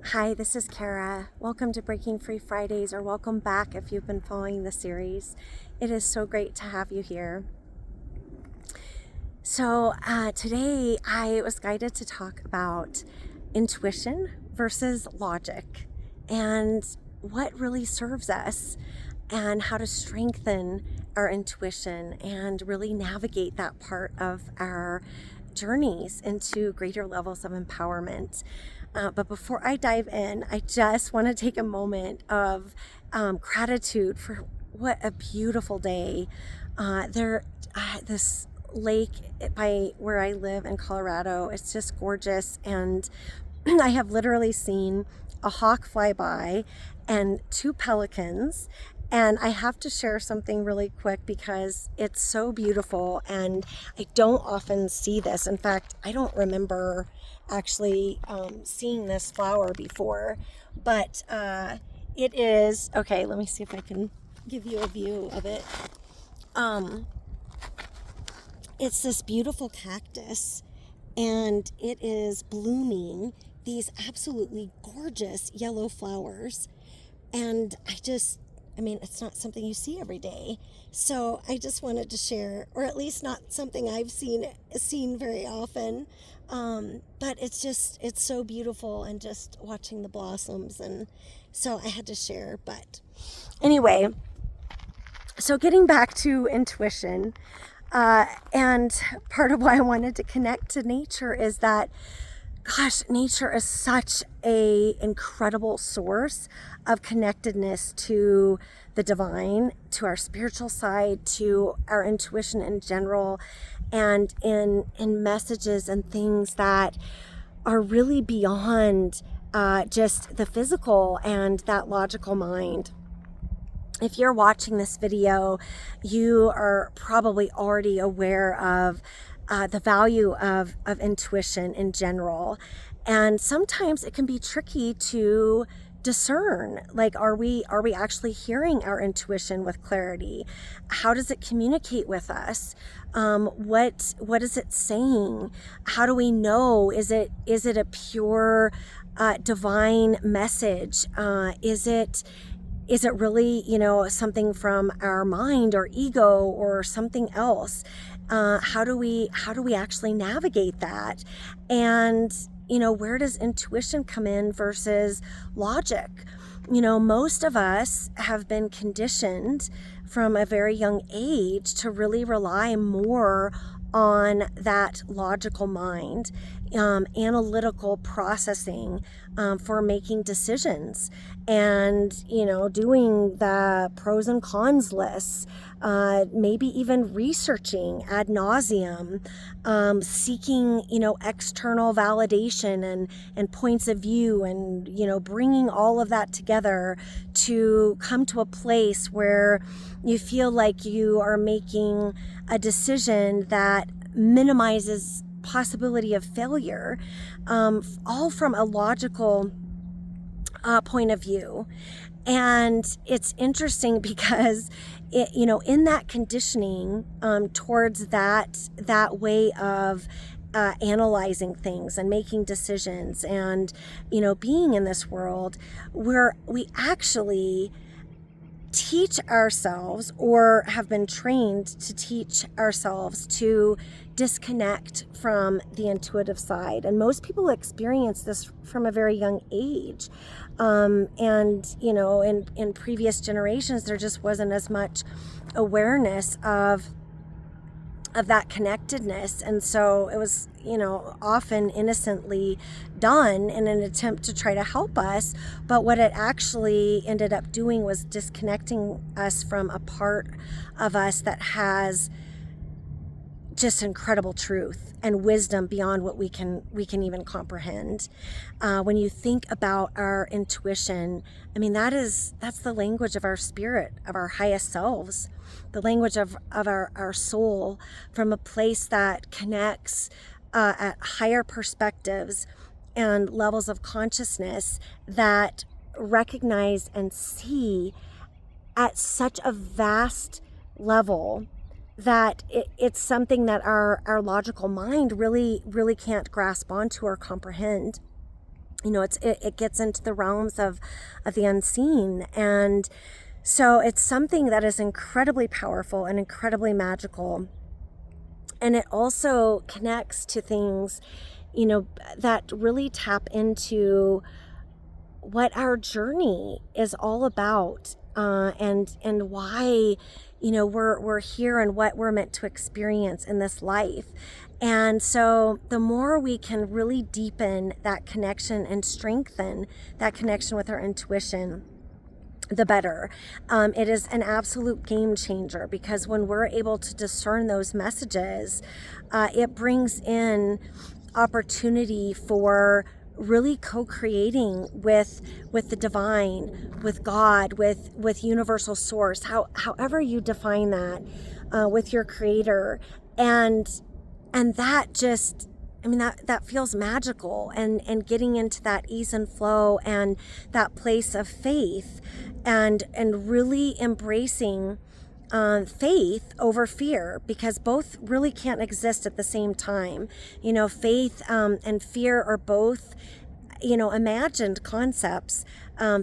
Hi, this is Kara. Welcome to Breaking Free Fridays, or welcome back if you've been following the series. It is so great to have you here. So, today I was guided to talk about intuition versus logic and what really serves us and how to strengthen our intuition and really navigate that part of our journeys into greater levels of empowerment. But before I dive in, I just want to take a moment of gratitude for what a beautiful day. This lake by where I live in Colorado, it's just gorgeous. And I have literally seen a hawk fly by and two pelicans. And I have to share something really quick because it's so beautiful and I don't often see this. In fact, I don't remember actually seeing this flower before, but it is, okay, let me see if I can give you a view of it. It's this beautiful cactus and it is blooming these absolutely gorgeous yellow flowers. And it's not something you see every day. So I just wanted to share, or at least not something I've seen very often. But it's so beautiful, and just watching the blossoms. And so I had to share. But anyway, so getting back to intuition, and part of why I wanted to connect to nature is that, gosh, nature is such a incredible source of connectedness to the divine, to our spiritual side, to our intuition in general, and in messages and things that are really beyond just the physical and that logical mind. If you're watching this video, you are probably already aware of the value of intuition in general. And sometimes it can be tricky to discern, like, are we actually hearing our intuition with clarity? How does it communicate with us? What is it saying? How do we know? Is it a pure divine message? Is it really, something from our mind or ego or something else? How do we actually navigate that? And, where does intuition come in versus logic? Most of us have been conditioned from a very young age to really rely more on that logical mind, analytical processing for making decisions, and doing the pros and cons lists, maybe even researching ad nauseum, seeking external validation and points of view, and bringing all of that together to come to a place where you feel like you are making a decision that minimizes possibility of failure, all from a logical point of view. And it's interesting because in that conditioning towards that way of analyzing things and making decisions and being in this world, where we actually teach ourselves, or have been trained to teach ourselves, to disconnect from the intuitive side. And most people experience this from a very young age. In previous generations, there just wasn't as much awareness of that connectedness. And so it was, often innocently done in an attempt to try to help us. But what it actually ended up doing was disconnecting us from a part of us that has just incredible truth and wisdom beyond what we can even comprehend. When you think about our intuition, that's the language of our spirit, of our highest selves, the language of our soul, from a place that connects at higher perspectives and levels of consciousness that recognize and see at such a vast level that it's something that our logical mind really can't grasp onto or comprehend. it gets into the realms of the unseen. And so it's something that is incredibly powerful and incredibly magical. And it also connects to things, that really tap into what our journey is all about, and why, we're here and what we're meant to experience in this life. And so the more we can really deepen that connection and strengthen that connection with our intuition, the better. It is an absolute game changer, because when we're able to discern those messages, it brings in opportunity for really co-creating with the divine, with God, with universal source, however you define that, with your creator. And that just, that feels magical, and getting into that ease and flow and that place of faith, and really embracing faith over fear, because both really can't exist at the same time. Faith and fear are both, imagined concepts.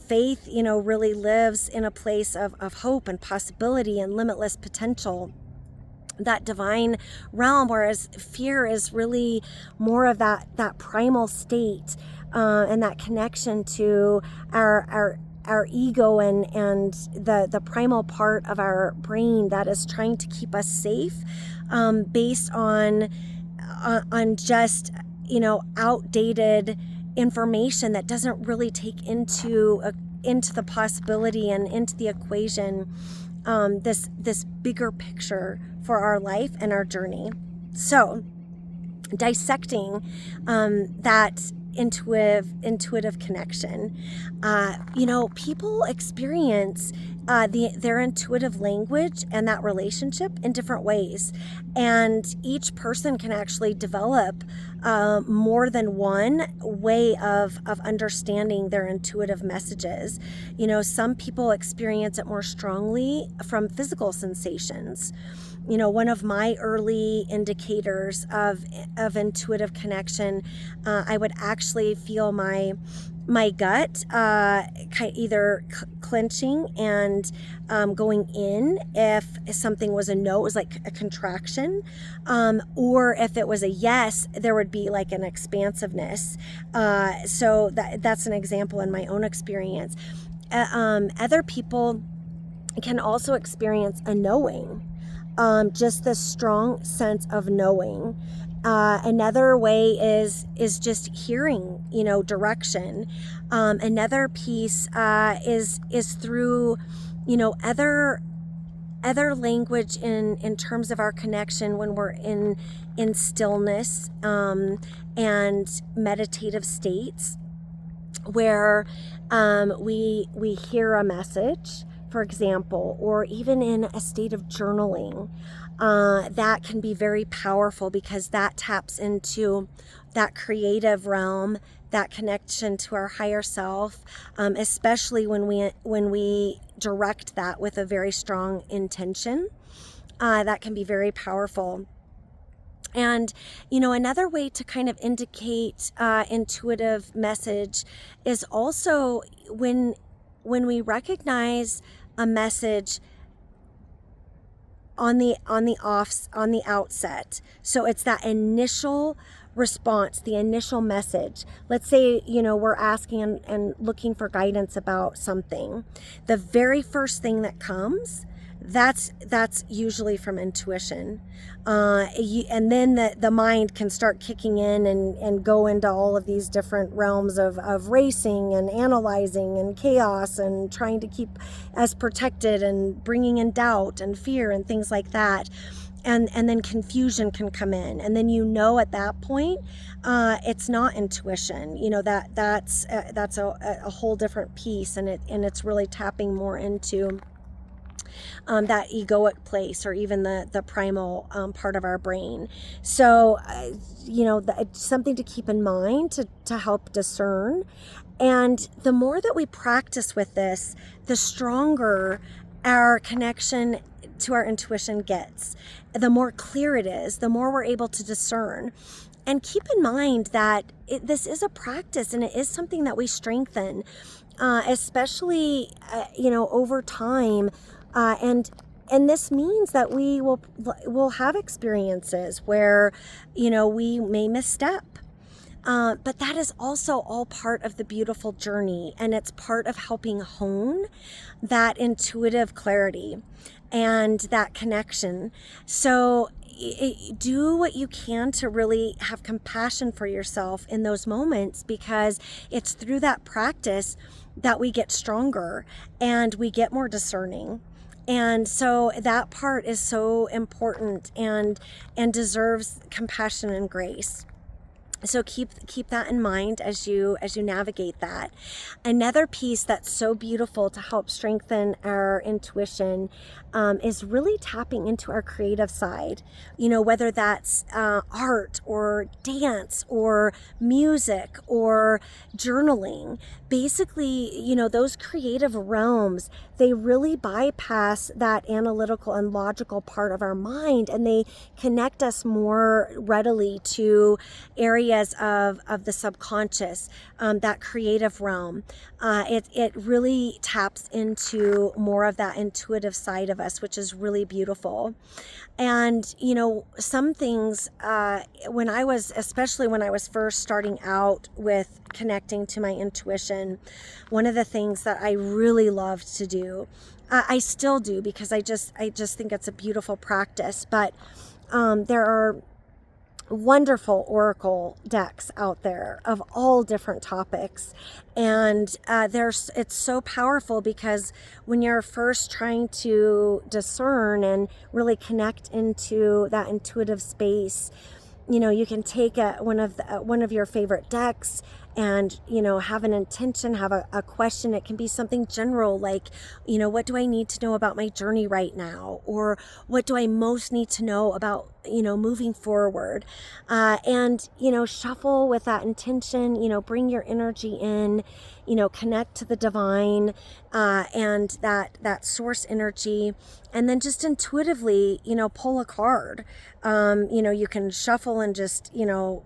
Faith, really lives in a place of hope and possibility and limitless potential, that divine realm, whereas fear is really more of that primal state, and that connection to our ego and the primal part of our brain that is trying to keep us safe, based on just outdated information that doesn't really take into the possibility and into the equation, this bigger picture for our life and our journey. So dissecting that intuitive connection, people experience their intuitive language and that relationship in different ways, and each person can actually develop more than one way of understanding their intuitive messages. Some people experience it more strongly from physical sensations. One of my early indicators of intuitive connection, I would actually feel my gut either clenching and going in. If something was a no, it was like a contraction, or if it was a yes, there would be like an expansiveness. So that's an example in my own experience. Other people can also experience a knowing. Just this strong sense of knowing. Another way is just hearing, direction. Another piece is through, other language in terms of our connection when we're in stillness, and meditative states, where we hear a message, for example, or even in a state of journaling. That can be very powerful, because that taps into that creative realm, that connection to our higher self, especially when we direct that with a very strong intention. That can be very powerful. And, another way to kind of indicate intuitive message is also when we recognize a message on the outset. So it's that initial response, the initial message. Let's say, we're asking and looking for guidance about something. The very first thing that comes, that's usually from intuition. And then the mind can start kicking in and go into all of these different realms of racing and analyzing and chaos and trying to keep us protected and bringing in doubt and fear and things like that. And then confusion can come in, and then at that point, it's not intuition. That's a whole different piece, and it's really tapping more into that egoic place, or even the primal part of our brain. So, it's something to keep in mind to help discern. And the more that we practice with this, the stronger our connection to our intuition gets. The more clear it is, the more we're able to discern. And keep in mind that this is a practice, and it is something that we strengthen, especially, over time. And this means that we'll have experiences where, we may misstep. But that is also all part of the beautiful journey, and it's part of helping hone that intuitive clarity and that connection. So do what you can to really have compassion for yourself in those moments, because it's through that practice that we get stronger and we get more discerning. And so that part is so important and deserves compassion and grace. So keep that in mind as you navigate that. Another piece that's so beautiful to help strengthen our intuition is really tapping into our creative side. Whether that's art or dance or music or journaling. Basically, those creative realms, they really bypass that analytical and logical part of our mind, and they connect us more readily to areas of the subconscious, that creative realm. It really taps into more of that intuitive side of us, which is really beautiful. And, some things, especially when I was first starting out with connecting to my intuition, one of the things that I really loved to do, I still do, because I just think it's a beautiful practice, but there are wonderful oracle decks out there of all different topics, and it's so powerful, because when you're first trying to discern and really connect into that intuitive space, you can take one of your favorite decks and, have an intention, have a question. It can be something general, like, what do I need to know about my journey right now? Or what do I most need to know about, moving forward? And, shuffle with that intention, bring your energy in, connect to the divine, and that source energy. And then just intuitively, pull a card. You can shuffle and just,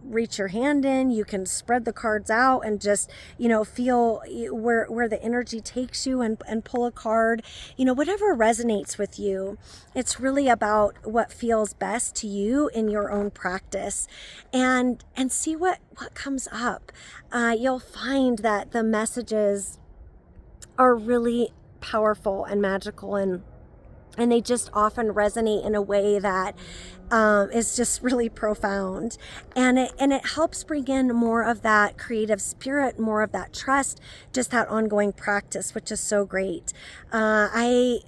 reach your hand in. You can spread the cards out and just, feel where the energy takes you, and pull a card. Whatever resonates with you. It's really about what feels best to you in your own practice, and see what comes up. You'll find that the messages are really powerful and magical, and they just often resonate in a way that is just really profound, and it helps bring in more of that creative spirit, more of that trust, just that ongoing practice, which is so great. I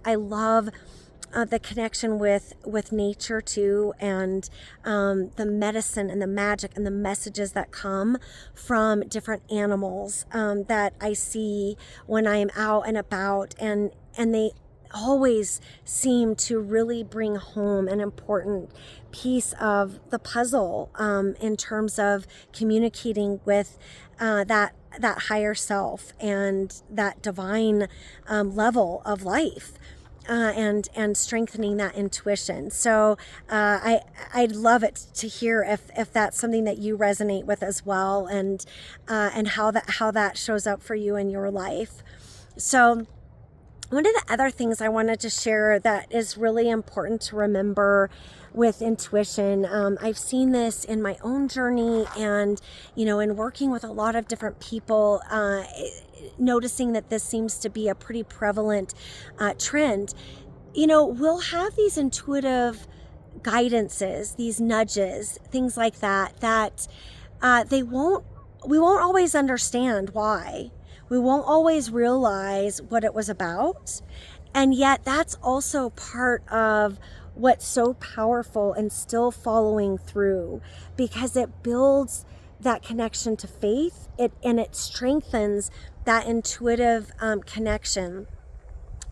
love the connection with nature too, and the medicine and the magic and the messages that come from different animals that I see when I am out and about, and they always seem to really bring home an important piece of the puzzle in terms of communicating with that higher self and that divine level of life. And strengthening that intuition. So I'd love it to hear if that's something that you resonate with as well, and how that shows up for you in your life. So one of the other things I wanted to share that is really important to remember with intuition, I've seen this in my own journey, and in working with a lot of different people, noticing that this seems to be a pretty prevalent trend. We'll have these intuitive guidances, these nudges, things like that we won't always understand why. We won't always realize what it was about. And yet that's also part of what's so powerful and still following through, because it builds that connection to faith, and it strengthens that intuitive connection.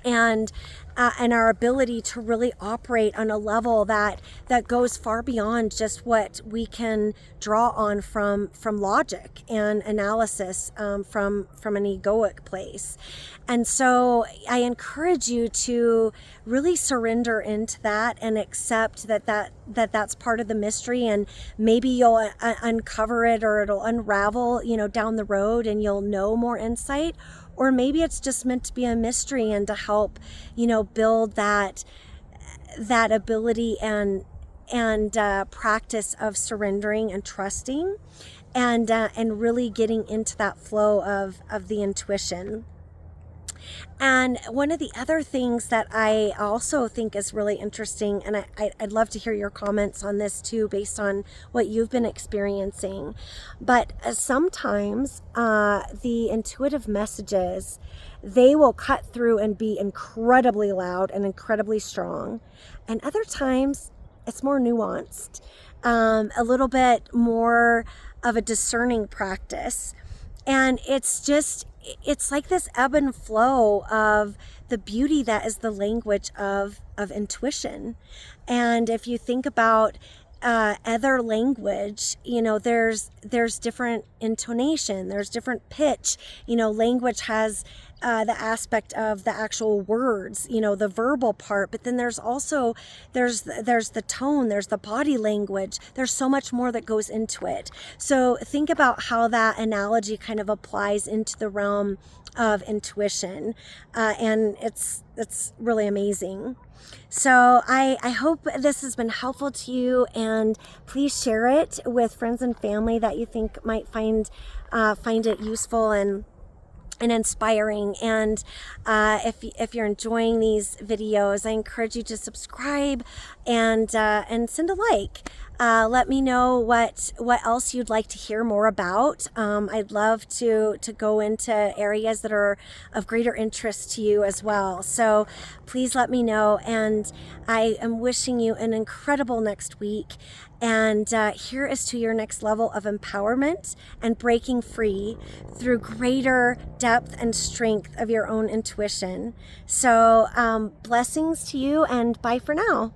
And and our ability to really operate on a level that goes far beyond just what we can draw on from logic and analysis, from an egoic place. And so I encourage you to really surrender into that and accept that's part of the mystery, and maybe you'll uncover it, or it'll unravel, down the road, and you'll know more insight. Or maybe it's just meant to be a mystery and to help, build that ability and practice of surrendering and trusting, and really getting into that flow of the intuition. And one of the other things that I also think is really interesting, and I'd love to hear your comments on this too, based on what you've been experiencing, but sometimes the intuitive messages, they will cut through and be incredibly loud and incredibly strong. And other times it's more nuanced, a little bit more of a discerning practice. And it's like this ebb and flow of the beauty that is the language of intuition. And if you think about other language, there's different intonation, there's different pitch. Language has the aspect of the actual words, the verbal part, but then there's the tone, there's the body language, there's so much more that goes into it. So think about how that analogy kind of applies into the realm of intuition, and it's really amazing. So I hope this has been helpful to you, and please share it with friends and family that you think might find it useful and inspiring. And if you're enjoying these videos, I encourage you to subscribe and send a like. Let me know what else you'd like to hear more about. I'd love to go into areas that are of greater interest to you as well. So please let me know. And I am wishing you an incredible next week. And here is to your next level of empowerment and breaking free through greater depth and strength of your own intuition. So blessings to you, and bye for now.